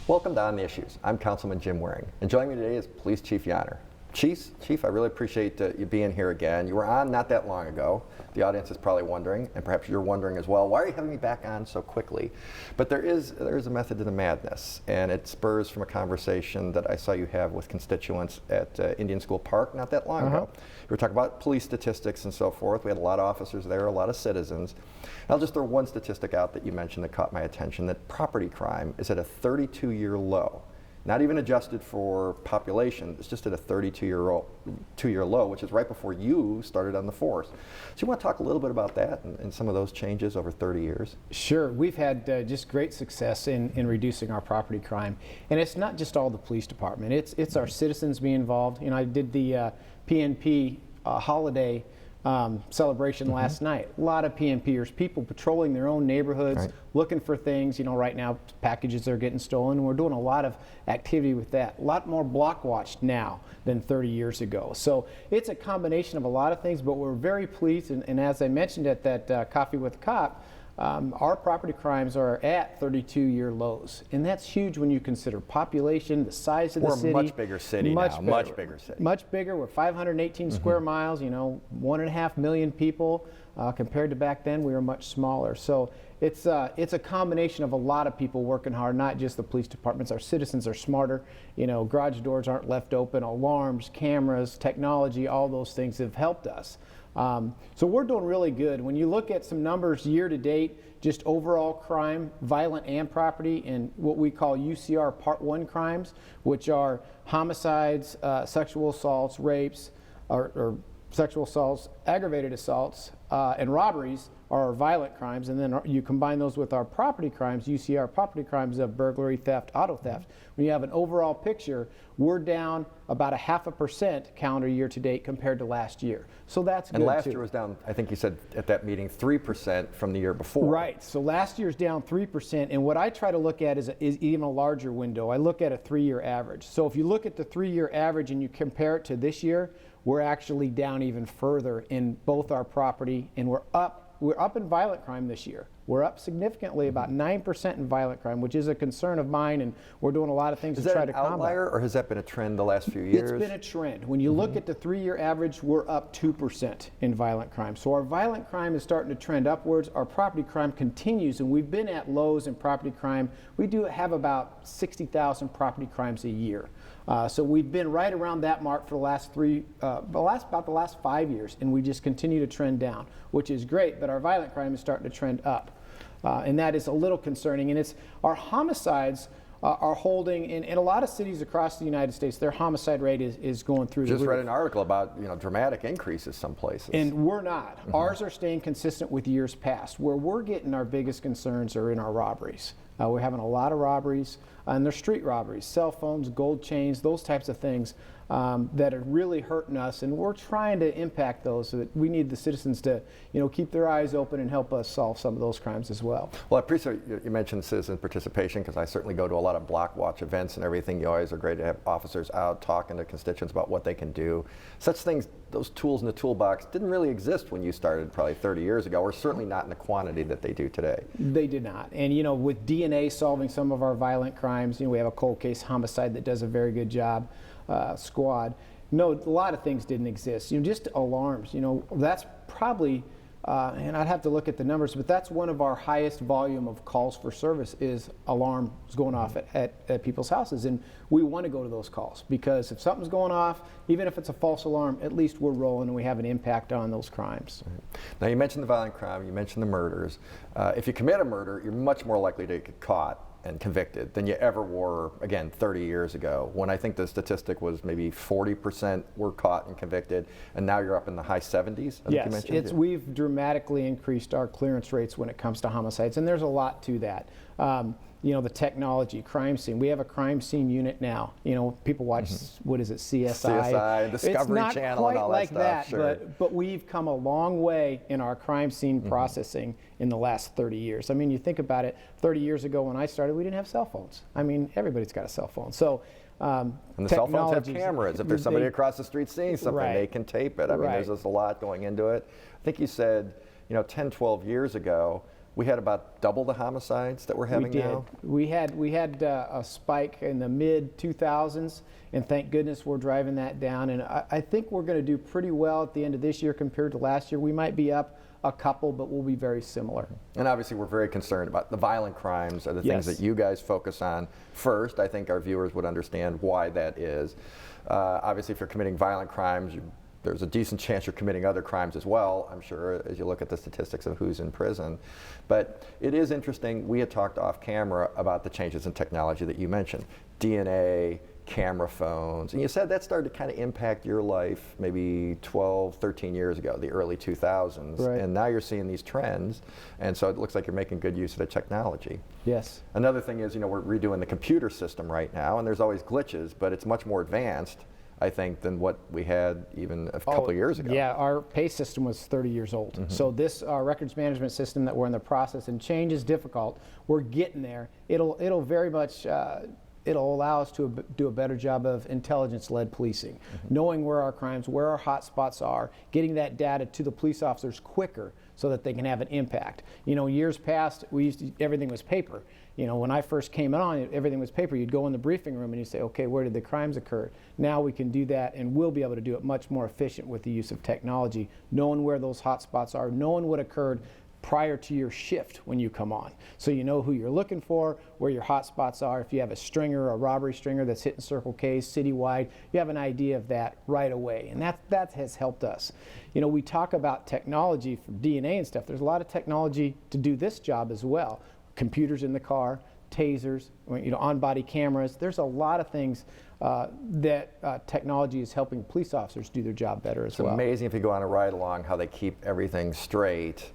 Welcome to On the Issues. I'm Councilman Jim Waring, and joining me today is Police Chief Yahner. Chief, I really appreciate you being here again. You were on not that long ago. The audience is probably wondering, and perhaps you're wondering as well, why are you having me back on so quickly? But there is a method to the madness, and it spurs from a conversation that I saw you have with constituents at Indian School Park not that long ago. You were talking about police statistics and so forth. We had a lot of officers there, a lot of citizens. And I'll just throw one statistic out that you mentioned that caught my attention, that property crime is at a 32-year low. Not even adjusted for population, it's just at a 32-year low, which is right before you started on the force. So you want to talk a little bit about that and some of those changes over 30 years? Sure. We've had just great success in reducing our property crime. And it's not just all the police department, it's our citizens being involved. You know, I did the PNP holiday celebration last night. A lot of PNPers, people patrolling their own neighborhoods, looking for things. You know, right now packages are getting stolen, and we're doing a lot of activity with that. A lot more block watched now than 30 years ago. So it's a combination of a lot of things, but we're very pleased. And as I mentioned at that Coffee with a Cop, our property crimes are at 32-year lows, and that's huge when you consider population, the size of the city. We're a much bigger city now, much bigger city. Much bigger. We're 518 square miles, you know, 1.5 million people. Compared to back then, we were much smaller. So it's a combination of a lot of people working hard, not just the police departments. Our citizens are smarter. You know, garage doors aren't left open, alarms, cameras, technology, all those things have helped us. So we're doing really good. When you look at some numbers year to date, just overall crime, violent and property, and what we call UCR Part 1 crimes, which are homicides, sexual assaults, rapes, or sexual assaults, aggravated assaults, and robberies are our violent crimes, and then you combine those with our property crimes, UCR property crimes of burglary, theft, auto theft. When you have an overall picture, we're down about 0.5% calendar year to date compared to last year. So that's good. And last year was down, I think you said at that meeting, 3% from the year before. Right. So last year's down 3%, and what I try to look at is even a larger window. I look at a 3-year average. So if you look at the 3-year average and you compare it to this year, we're actually down even further in both our property, and we're up in violent crime this year. We're up significantly, about 9% in violent crime, which is a concern of mine, and we're doing a lot of things to try to combat. Is that an outlier, or has that been a trend the last few years? It's been a trend. When you look at the 3-year average, we're up 2% in violent crime. So our violent crime is starting to trend upwards. Our property crime continues, and we've been at lows in property crime. We do have about 60,000 property crimes a year. So we've been right around that mark for about the last 5 years, and we just continue to trend down, which is great, but our violent crime is starting to trend up. And that is a little concerning. And it's our homicides are holding in a lot of cities across the United States. Their homicide rate is going through the roof. Just read an article about dramatic increases some places. And we're not. Ours are staying consistent with years past. Where we're getting our biggest concerns are in our robberies. We're having a lot of robberies, and they're street robberies, cell phones, gold chains, those types of things that are really hurting us, and we're trying to impact those. So that we need the citizens to, keep their eyes open and help us solve some of those crimes as well. Well, I appreciate you mentioned citizen participation, because I certainly go to a lot of block watch events and everything. You always are great to have officers out talking to constituents about what they can do. Such things, those tools in the toolbox didn't really exist when you started probably 30 years ago, or certainly not in the quantity that they do today. They did not. And with DNA solving some of our violent crimes, we have a cold case homicide that does a very good job. Squad. No, a lot of things didn't exist. Just alarms. That's probably, and I'd have to look at the numbers, but that's one of our highest volume of calls for service is alarms going off at people's houses, and we want to go to those calls because if something's going off, even if it's a false alarm, at least we're rolling and we have an impact on those crimes. Now, you mentioned the violent crime, you mentioned the murders. If you commit a murder, you're much more likely to get caught and convicted than you ever were, again, 30 years ago, when I think the statistic was maybe 40% were caught and convicted, and now you're up in the high 70s, I think you mentioned. We've dramatically increased our clearance rates when it comes to homicides, and there's a lot to that. The technology, crime scene. We have a crime scene unit now. People watch, what is it, CSI? Discovery Channel and all that stuff. It's not quite like that, sure. but we've come a long way in our crime scene processing in the last 30 years. I mean, you think about it, 30 years ago when I started, we didn't have cell phones. I mean, everybody's got a cell phone. So, and the cell phones have cameras. If there's somebody across the street seeing something, they can tape it. I mean, there's just a lot going into it. I think you said, 10, 12 years ago, we had about double the homicides that we're having now? We had a spike in the mid 2000s, and thank goodness we're driving that down. And I think we're going to do pretty well at the end of this year compared to last year. We might be up a couple, but we'll be very similar. And obviously we're very concerned about the violent crimes are the things that you guys focus on first. I think our viewers would understand why that is. Obviously if you're committing violent crimes, there's a decent chance you're committing other crimes as well, I'm sure, as you look at the statistics of who's in prison. But it is interesting, we had talked off camera about the changes in technology that you mentioned. DNA, camera phones, and you said that started to kind of impact your life maybe 12, 13 years ago, the early 2000s. Right. And now you're seeing these trends, and so it looks like you're making good use of the technology. Yes. Another thing is, we're redoing the computer system right now, and there's always glitches, but it's much more advanced, I think, than what we had even a couple of years ago. Yeah, our pay system was 30 years old. So this records management system that we're in the process, and change is difficult. We're getting there. It'll very much it'll allow us to do a better job of intelligence-led policing, knowing where our crimes, where our hot spots are, getting that data to the police officers quicker so that they can have an impact. Years past, everything was paper. When I first came on, everything was paper. You'd go in the briefing room and you'd say, okay, where did the crimes occur? Now we can do that, and we'll be able to do it much more efficient with the use of technology, knowing where those hot spots are, knowing what occurred prior to your shift when you come on. So you know who you're looking for, where your hot spots are. If you have a stringer, a robbery stringer that's hitting Circle K's citywide, you have an idea of that right away. And that has helped us. We talk about technology for DNA and stuff. There's a lot of technology to do this job as well. Computers in the car, tasers, on-body cameras. There's a lot of things that technology is helping police officers do their job better as well. It's amazing if you go on a ride along how they keep everything straight.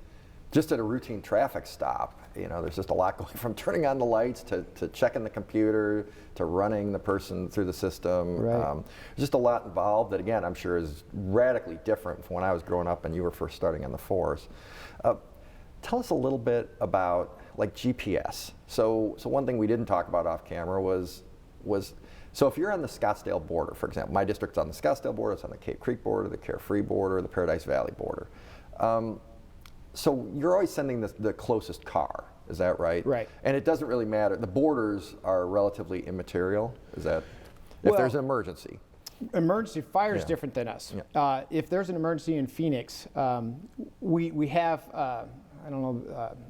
Just at a routine traffic stop, there's just a lot going from turning on the lights to checking the computer to running the person through the system. Right. There's just a lot involved that, again, I'm sure is radically different from when I was growing up and you were first starting on the force. Tell us a little bit about GPS. So one thing we didn't talk about off camera was so if you're on the Scottsdale border, for example, my district's on the Scottsdale border, it's on the Cape Creek border, the Carefree border, the Paradise Valley border. So you're always sending the closest car, is that right? Right. And it doesn't really matter. The borders are relatively immaterial, is that? If there's an emergency. Emergency fire is different than us. Yeah. If there's an emergency in Phoenix, we have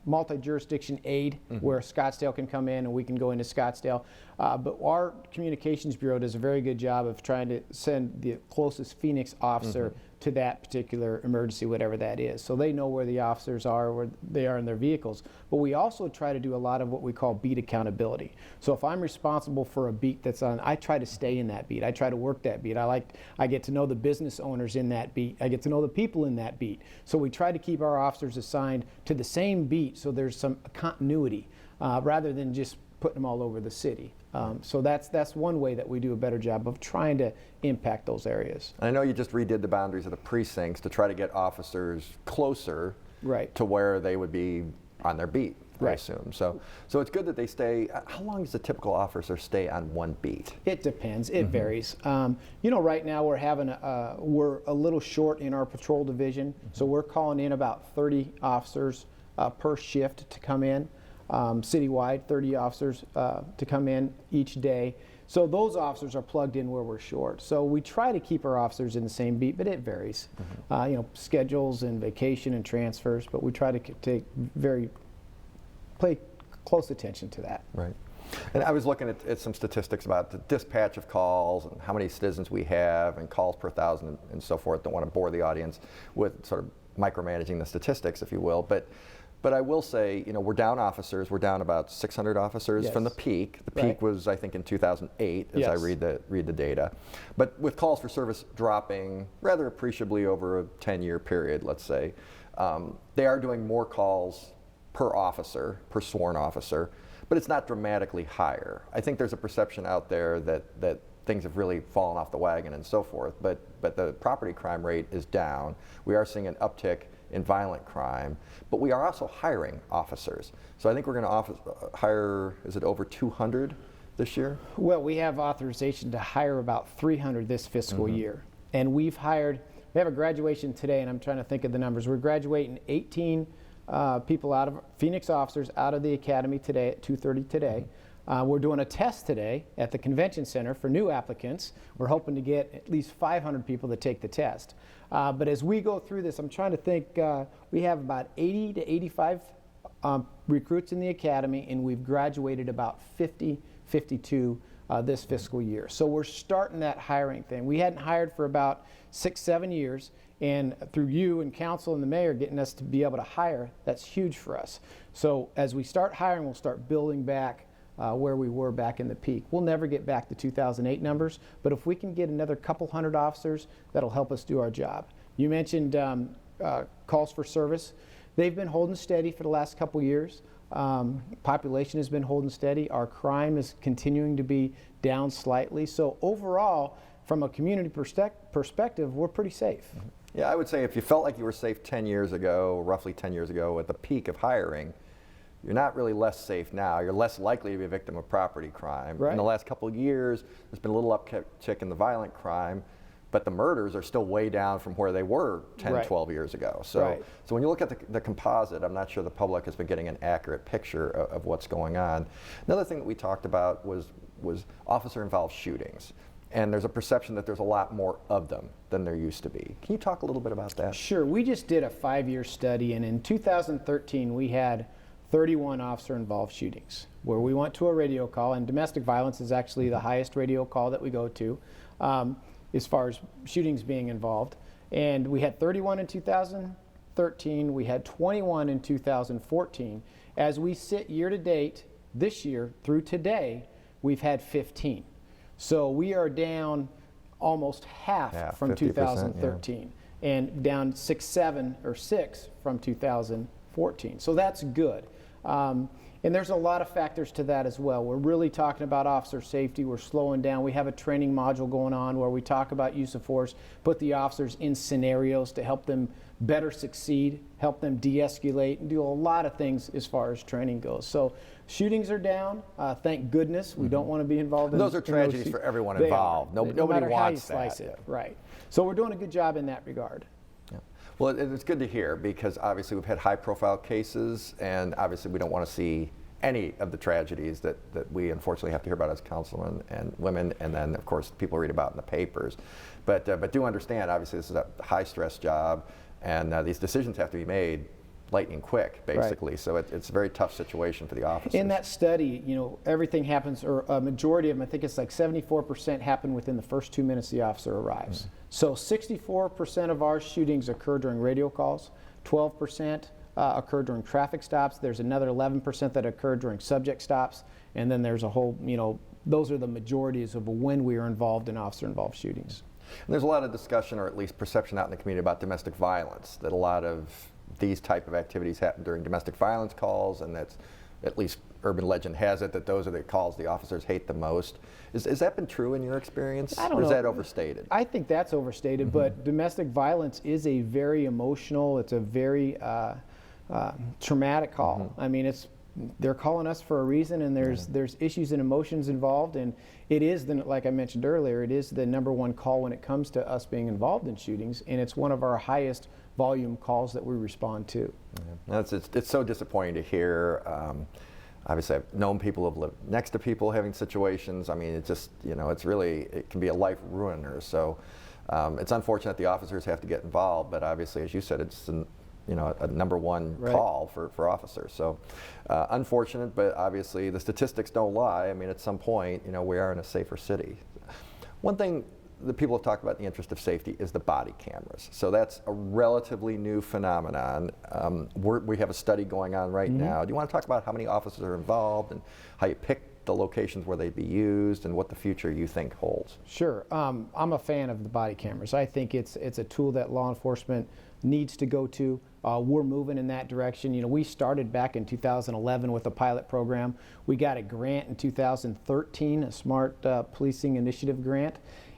multi-jurisdiction aid where Scottsdale can come in and we can go into Scottsdale. But our communications bureau does a very good job of trying to send the closest Phoenix officer to that particular emergency, whatever that is. So they know where the officers are, where they are in their vehicles. But we also try to do a lot of what we call beat accountability. So if I'm responsible for a beat that's on, I try to stay in that beat. I try to work that beat. I get to know the business owners in that beat. I get to know the people in that beat. So we try to keep our officers assigned to the same beat so there's some continuity rather than just putting them all over the city. So that's one way that we do a better job of trying to impact those areas. I know you just redid the boundaries of the precincts to try to get officers closer to where they would be on their beat, I Right. assume. So it's good that they stay. How long does a typical officer stay on one beat? It depends. It varies. Right now we're a little short in our patrol division, so we're calling in about 30 officers per shift to come in. Citywide, 30 officers to come in each day. So those officers are plugged in where we're short. So we try to keep our officers in the same beat, but it varies. Schedules and vacation and transfers, but we try to pay close attention to that. Right. And I was looking at some statistics about the dispatch of calls and how many citizens we have and calls per thousand and so forth. Don't want to bore the audience with sort of micromanaging the statistics, if you will. But I will say, we're down officers. We're down about 600 officers from the peak. The peak was, I think, in 2008, as I read the data. But with calls for service dropping rather appreciably over a 10-year period, let's say, they are doing more calls per officer, per sworn officer, but it's not dramatically higher. I think there's a perception out there that things have really fallen off the wagon and so forth, but the property crime rate is down. We are seeing an uptick in violent crime, but we are also hiring officers. So I think we're going to hire, is it over 200 this year? Well, we have authorization to hire about 300 this fiscal year. And we have a graduation today, and I'm trying to think of the numbers. We're graduating 18 people out of Phoenix officers out of the academy today at 2:30 today. We're doing a test today at the convention center for new applicants. We're hoping to get at least 500 people to take the test. But as we go through this, I'm trying to think, we have about 80 to 85 recruits in the academy, and we've graduated about 50, 52 this fiscal year. So we're starting that hiring thing. We hadn't hired for about 6, 7 years, and through you and council and the mayor getting us to be able to hire, that's huge for us. So as we start hiring, we'll start building back where we were back in the peak. We'll never get back to 2008 numbers, but if we can get another couple hundred officers, that'll help us do our job. You mentioned calls for service. They've been holding steady for the last couple years. Population has been holding steady. Our crime is continuing to be down slightly. So overall, from a community perspective, we're pretty safe. Yeah, I would say if you felt like you were safe 10 years ago, roughly 10 years ago, at the peak of hiring, you're not really less safe now. You're less likely to be a victim of property crime. Right. In the last couple of years, there's been a little uptick in the violent crime, but the murders are still way down from where they were 10, Right. 12 years ago. So, Right. so when you look at the composite, I'm not sure the public has been getting an accurate picture of what's going on. Another thing that we talked about was officer-involved shootings. And there's a perception that there's a lot more of them than there used to be. Can you talk a little bit about that? Sure. We just did a 5-year study, and in 2013, we had 31 officer-involved shootings, where we went to a radio call, and domestic violence is actually the highest radio call that we go to as far as shootings being involved. And we had 31 in 2013, we had 21 in 2014. As we sit year to date, this year through today, we've had 15. So we are down almost half from 50%, 2013, and down 6, 7, or 6 from 2014. So that's good. And there's a lot of factors to that as well. We're really talking about officer safety. We're slowing down. We have a training module going on where we talk about use of force, put the officers in scenarios to help them better succeed, help them de-escalate, and do a lot of things as far as training goes. So shootings are down. Thank goodness. We don't want to be involved in Those are tragedies for everyone involved. No Nobody matter how you wants slice that. it. Right. So we're doing a good job in that regard. Yeah. Well, it's good to hear because obviously we've had high-profile cases, and obviously we don't want to see any of the tragedies that we unfortunately have to hear about as councilmen and women, and then of course people read about in the papers. But do understand, obviously this is a high-stress job, and these decisions have to be made lightning quick, basically. Right. So it's a very tough situation for the officers. In that study, you know, everything happens, or a majority of them, I think it's like 74% happen within the first 2 minutes the officer arrives. Mm-hmm. So 64% of our shootings occur during radio calls, 12% occur during traffic stops. There's another 11% that occur during subject stops, and then there's a whole, you know, those are the majorities of when we are involved in officer-involved shootings. And there's a lot of discussion, or at least perception out in the community, about domestic violence, that a lot of these type of activities happen during domestic violence calls, and that's, at least urban legend has it, that those are the calls the officers hate the most. Has that been true in your experience? I don't or is know. that overstated? I think that's overstated, but domestic violence is a very emotional, it's a very traumatic call. I mean, they're calling us for a reason, and there's issues and emotions involved, and it is, like I mentioned earlier, it is the #1 call when it comes to us being involved in shootings, and it's one of our highest volume calls that we respond to. Yeah. It's so disappointing to hear. Obviously, I've known people who have lived next to people having situations. I mean, it's just, you know, it can be a life ruiner. So it's unfortunate the officers have to get involved, but obviously, as you said, it's a #1 Right. call for officers. So unfortunate, but obviously the statistics don't lie. I mean, at some point, you know, we are in a safer city. One thing that people have talked about in the interest of safety is the body cameras. So that's a relatively new phenomenon. We have a study going on right now. Do you want to talk about how many officers are involved and how you pick the locations where they'd be used and what the future you think holds? Sure. I'm a fan of the body cameras. I think it's a tool that law enforcement needs to go to. We're moving in that direction. You know, we started back in 2011 with a pilot program. We got a grant in 2013, a Smart Policing Initiative grant,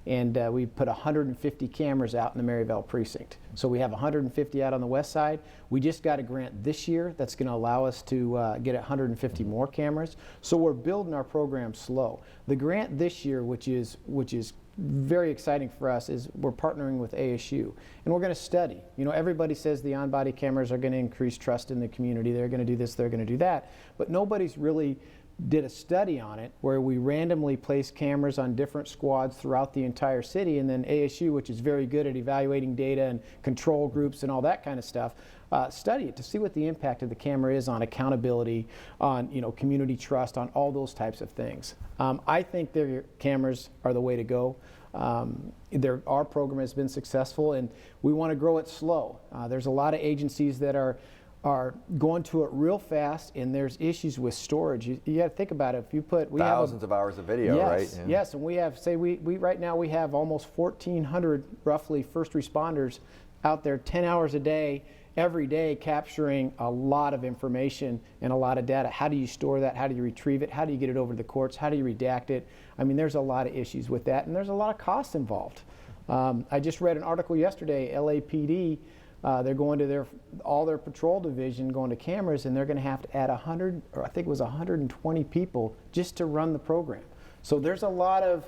and we put 150 cameras out in the Maryvale precinct. So we have 150 out on the west side. We just got a grant this year that's going to allow us to get 150 more cameras. So we're building our program slow. The grant this year, which is very exciting for us is we're partnering with ASU, and we're going to study. You know, everybody says the on-body cameras are going to increase trust in the community. They're going to do this, they're going to do that, but nobody's really did a study on it where we randomly place cameras on different squads throughout the entire city, and then ASU, which is very good at evaluating data and control groups and all that kind of stuff, study it to see what the impact of the camera is on accountability, on community trust, on all those types of things. I think their cameras are the way to go. Our program has been successful, and we want to grow it slow. There's a lot of agencies that are going to it real fast, and there's issues with storage. You got to think about it. If you put thousands of hours of video, yes, right? Yeah. Yes, and we have, say, we right now we have almost 1,400 roughly first responders out there 10 hours a day, every day, capturing a lot of information and a lot of data. How do you store that? How do you retrieve it? How do you get it over to the courts? How do you redact it? I mean, there's a lot of issues with that, and there's a lot of costs involved. I just read an article yesterday, LAPD, they're going to all their patrol division going to cameras, and they're going to have to add 100, or I think it was 120 people just to run the program. So there's a lot of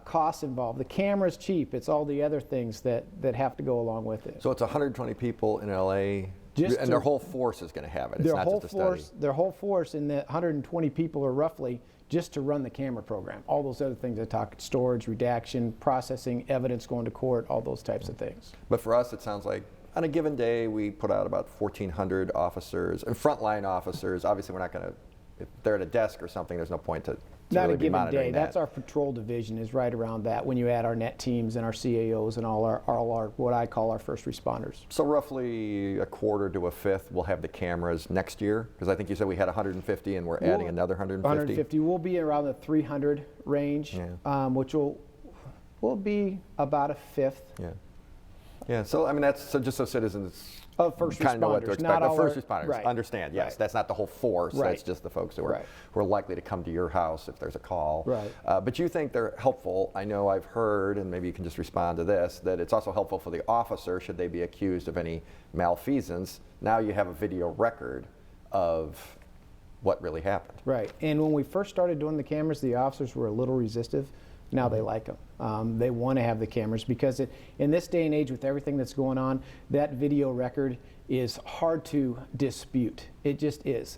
costs involved. The camera's cheap. It's all the other things that have to go along with it. So it's 120 people in LA, and their whole force is going to have it. It's not just a study. Their whole force, and the 120 people are roughly just to run the camera program. All those other things I talked, storage, redaction, processing, evidence going to court, all those types of things. But for us, it sounds like on a given day, we put out about 1,400 officers and frontline officers. Obviously, we're not going to, if they're at a desk or something, there's no point to not really a be given monitoring day. that. That's our patrol division is right around that when you add our net teams and our CAOs and all our what I call our first responders. So roughly a quarter to a fifth will have the cameras next year? Because I think you said we had 150 and we're adding another 150? 150. We'll be around the 300 range, which will be about a fifth. Yeah. Yeah, so I mean that's just so citizens of first kind of know what to responders, expect. not Of all first our- responders right. understand. Yes, Right. that's not the whole force. Right. That's just the folks who are Right. who are likely to come to your house if there's a call. Right. But you think they're helpful. I know I've heard, and maybe you can just respond to this, that it's also helpful for the officer should they be accused of any malfeasance. Now you have a video record of what really happened. Right, and when we first started doing the cameras, the officers were a little resistive. Now they like them. They want to have the cameras because in this day and age with everything that's going on, that video record is hard to dispute. It just is.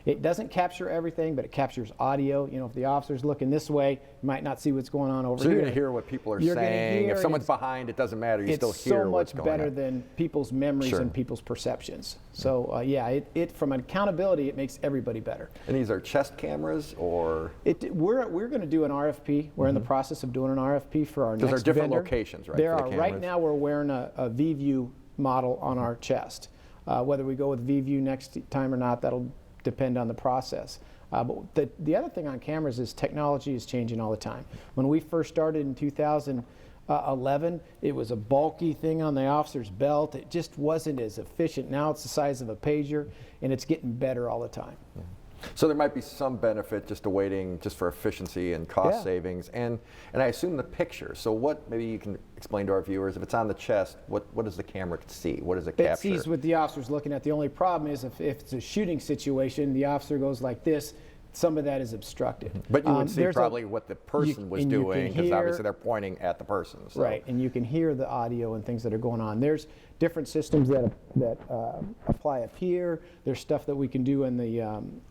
It doesn't capture everything, but it captures audio. You know, if the officer's looking this way, you might not see what's going on over So here. you're going to hear what people are You're gonna saying. hear, If someone's it's- behind, it doesn't matter. You It's still hear so what's much going better on. than people's memories Sure. and people's perceptions. So yeah, it from an accountability, it makes everybody better. And these are chest cameras, or We're going to do an RFP. We're in the process of doing an RFP for our next because there are different vendor. locations, right? There for the are. Right cameras? now, we're wearing a V-View model on our chest. Whether we go with V-View next time or not, that'll depend on the process. But the other thing on cameras is technology is changing all the time. When we first started in 2011, it was a bulky thing on the officer's belt. It just wasn't as efficient. Now it's the size of a pager, and it's getting better all the time. Yeah. So there might be some benefit just to waiting just for efficiency and cost Yeah. savings, and I assume the picture. So what, maybe you can explain to our viewers, if it's on the chest, what does the camera see? What does it It capture? sees what the officer's looking at. The only problem is if it's a shooting situation, the officer goes like this, some of that is obstructed. But you would see There's probably what the person was and you can doing, because hear- obviously they're pointing at the person. So. Right, and you can hear the audio and things that are going on. There's different systems that apply up here. There's stuff that we can do in the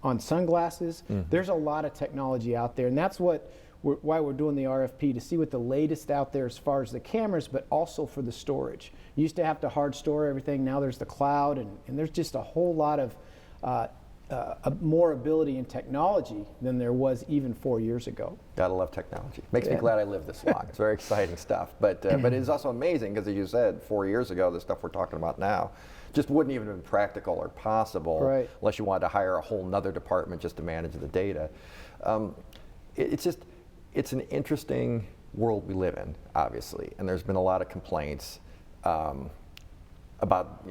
on sunglasses. There's a lot of technology out there, and that's why we're doing the RFP, to see what the latest out there as far as the cameras, but also for the storage. You used to have to hard store everything. Now there's the cloud, and there's just a whole lot of more ability in technology than there was even 4 years ago. Gotta love technology. Makes me glad I lived this long. It's very exciting stuff. But it is also amazing because, as you said, 4 years ago, the stuff we're talking about now just wouldn't even have been practical or possible unless you wanted to hire a whole nother department just to manage the data. It's an interesting world we live in, obviously, and there's been a lot of complaints about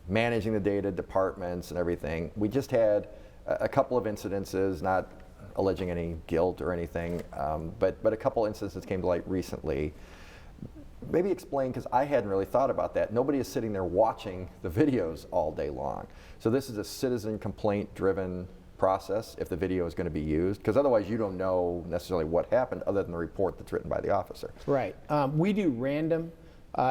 managing the data departments and everything. We just had a couple of incidences, not alleging any guilt or anything, but a couple instances came to light recently. Maybe explain, because I hadn't really thought about that. Nobody is sitting there watching the videos all day long. So this is a citizen complaint driven process if the video is going to be used? Because otherwise you don't know necessarily what happened other than the report that's written by the officer. Right. We do random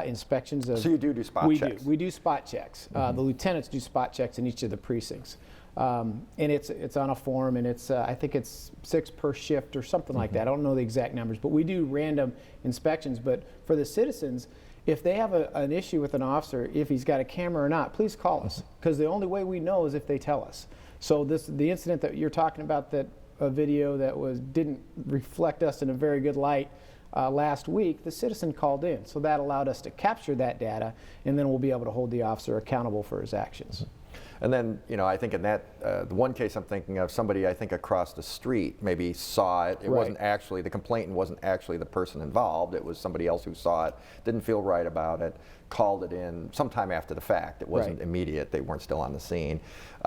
inspections of. So you do spot checks? We do spot checks. The lieutenants do spot checks in each of the precincts. And it's on a form, and it's I think it's 6 per shift or something like that. I don't know the exact numbers, but we do random inspections. But for the citizens, if they have an issue with an officer, if he's got a camera or not, please call us, because the only way we know is if they tell us. So the incident that you're talking about, that a video that didn't reflect us in a very good light last week, the citizen called in. So that allowed us to capture that data, and then we'll be able to hold the officer accountable for his actions. And then, I think in that, the one case I'm thinking of, somebody I think across the street maybe saw it. It wasn't actually, the complainant wasn't actually the person involved. It was somebody else who saw it, didn't feel right about it, called it in sometime after the fact. It wasn't immediate. They weren't still on the scene.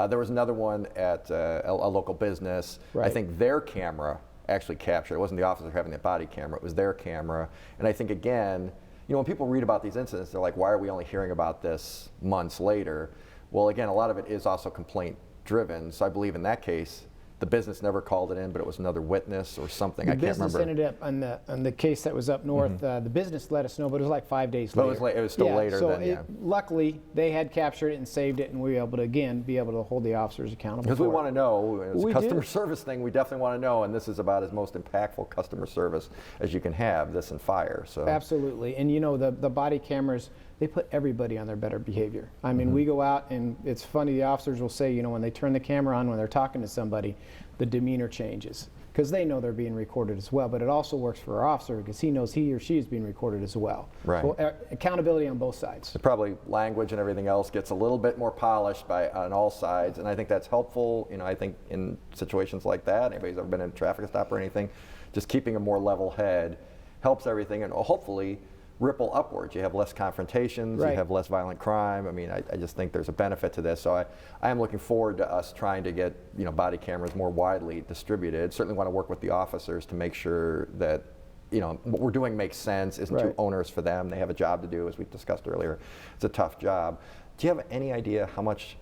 There was another one at a local business. I think their camera actually captured. It wasn't the officer having the body camera. It was their camera. And I think, again, when people read about these incidents, they're like, why are we only hearing about this months later? Well, again, a lot of it is also complaint driven. So I believe in that case, the business never called it in, but it was another witness or something. I can't remember. The business ended up on the case that was up north. The business let us know, but it was like 5 days later. It was still later then. Luckily, they had captured it and saved it, and we were able to again hold the officers accountable. Because we want to know. It's a customer service thing. We definitely want to know, and this is about as most impactful customer service as you can have. This and fire. So absolutely, and the body cameras, they put everybody on their better behavior. I mean, we go out, and it's funny, the officers will say, when they turn the camera on, when they're talking to somebody, the demeanor changes, because they know they're being recorded as well. But it also works for our officer, because he knows he or she is being recorded as well. Right. So accountability on both sides. Probably language and everything else gets a little bit more polished on all sides, and I think that's helpful. I think in situations like that, anybody's ever been in a traffic stop or anything, just keeping a more level head helps everything, and hopefully ripple upwards. You have less confrontations, you have less violent crime. I mean, I just think there's a benefit to this. So I am looking forward to us trying to get body cameras more widely distributed. Certainly want to work with the officers to make sure that what we're doing makes sense, isn't too onerous for them. They have a job to do, as we discussed earlier. It's a tough job. Do you have any idea how much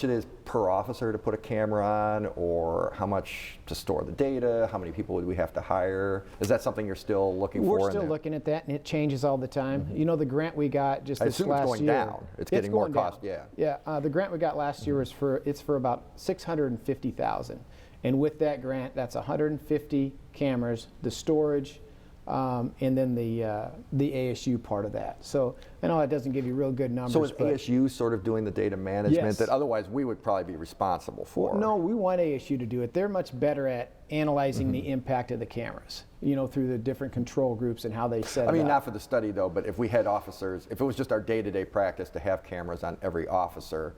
it is per officer to put a camera on, or how much to store the data? How many people would we have to hire? Is that something you're still looking for? We're still looking at that, and it changes all the time. The grant we got just this last year. I assume it's going down. It's getting more cost. Yeah. The grant we got last year was for about $650,000, and with that grant, that's 150 cameras, the storage, and then the ASU part of that. So I know that doesn't give you real good numbers. So is ASU sort of doing the data management that otherwise we would probably be responsible for? Well, no, we want ASU to do it. They're much better at analyzing the impact of the cameras, through the different control groups and how they set it up. I mean, not for the study though, but if we had officers, if it was just our day-to-day practice to have cameras on every officer,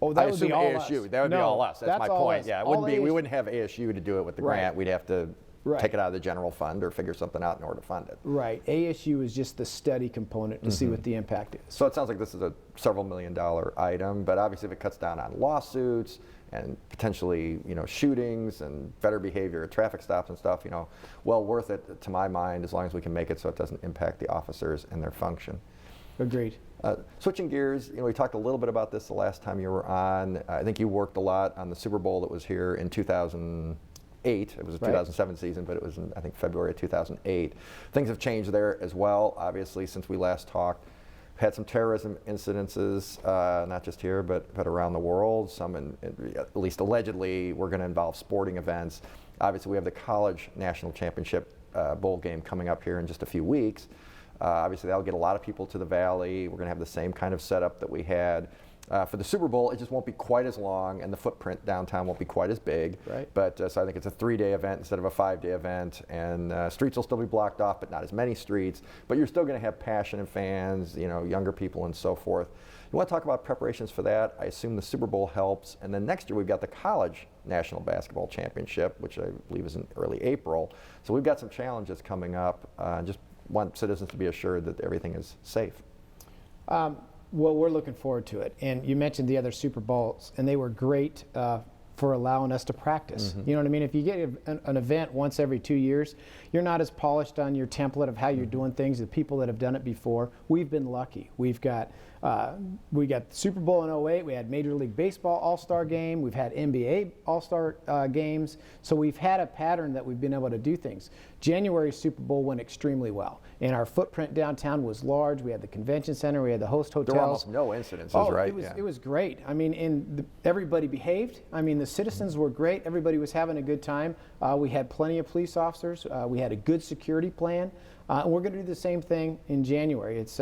that would be all ASU. Us. That would be all us. That's my point. Us. Yeah, it wouldn't be. We wouldn't have ASU to do it with the grant. We'd have to take it out of the general fund or figure something out in order to fund it. Right. ASU is just the study component to see what the impact is. So it sounds like this is a several $million item, but obviously if it cuts down on lawsuits and potentially shootings and better behavior at traffic stops and stuff, well worth it to my mind, as long as we can make it so it doesn't impact the officers and their function. Agreed. Switching gears, we talked a little bit about this the last time you were on. I think you worked a lot on the Super Bowl that was here in 2008. It was a 2007 season, but it was in, I think, February of 2008. Things have changed there as well, obviously, since we last talked. We've had some terrorism incidences, not just here, but around the world. Some, at least allegedly, were going to involve sporting events. Obviously, we have the college national championship bowl game coming up here in just a few weeks. Obviously, that'll get a lot of people to the Valley. We're going to have the same kind of setup that we had. For the Super Bowl, it just won't be quite as long, and the footprint downtown won't be quite as big. But so I think it's a 3-day event instead of a 5-day event, and streets will still be blocked off, but not as many streets. But you're still going to have passionate fans, younger people, and so forth. You want to talk about preparations for that? I assume the Super Bowl helps, and then next year we've got the College National Basketball Championship, which I believe is in early April. So we've got some challenges coming up. Just want citizens to be assured that everything is safe. Well, we're looking forward to it. And you mentioned the other Super Bowls, and they were great for allowing us to practice. You know what I mean? If you get an event once every 2 years, you're not as polished on your template of how you're doing things. The people that have done it before, we've been lucky. We've got We got the Super Bowl in '08. We had Major League Baseball All-Star Game. We've had NBA All-Star games. So we've had a pattern that we've been able to do things. January's Super Bowl went extremely well, and our footprint downtown was large. We had the convention center. We had the host hotels. There were almost no incidences, right? It was great. I mean, everybody behaved. I mean, the citizens were great. Everybody was having a good time. We had plenty of police officers. We had a good security plan. And we're going to do the same thing in January. It's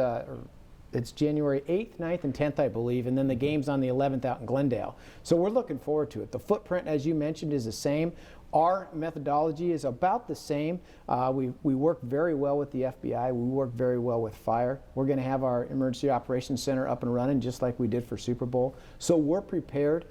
January 8th, 9th, and 10th, I believe, and then the game's on the 11th out in Glendale. So we're looking forward to it. The footprint, as you mentioned, is the same. Our methodology is about the same. We work very well with the FBI. We work very well with fire. We're going to have our Emergency Operations Center up and running just like we did for Super Bowl. So we're prepared.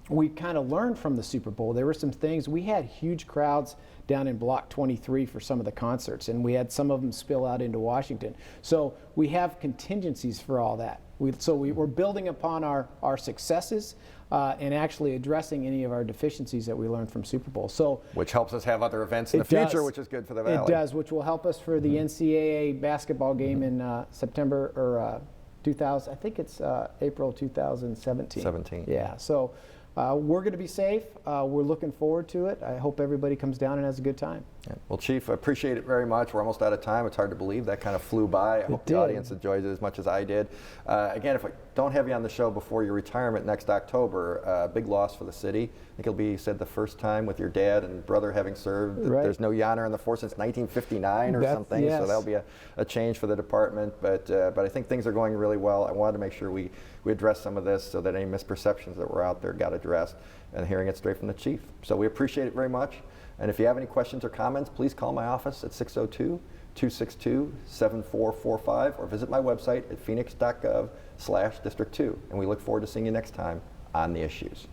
We kind of learned from the Super Bowl. There were some things. We had huge crowds down in Block 23 for some of the concerts, and we had some of them spill out into Washington. So we have contingencies for all that. We're building upon our successes and actually addressing any of our deficiencies that we learned from Super Bowl. So, which helps us have other events in the future, which is good for the Valley. It does, which will help us for the NCAA basketball game in September or 2000. I think it's April 2017. 17. Yeah. So we're going to be safe. We're looking forward to it. I hope everybody comes down and has a good time. Yeah. Well, Chief, I appreciate it very much. We're almost out of time. It's hard to believe that kind of flew by. I hope the audience enjoys it as much as I did. Again, if I don't have you on the show before your retirement next October, big loss for the city. I think it'll be, you said, the first time with your dad and brother having served. Right. There's no Yahner in the force since 1959 or something, yes. so that'll be a change for the department. But I think things are going really well. I wanted to make sure we address some of this so that any misperceptions that were out there got addressed, and hearing it straight from the Chief. So we appreciate it very much. And if you have any questions or comments, please call my office at 602-262-7445 or visit my website at phoenix.gov/District 2. And we look forward to seeing you next time on The Issues.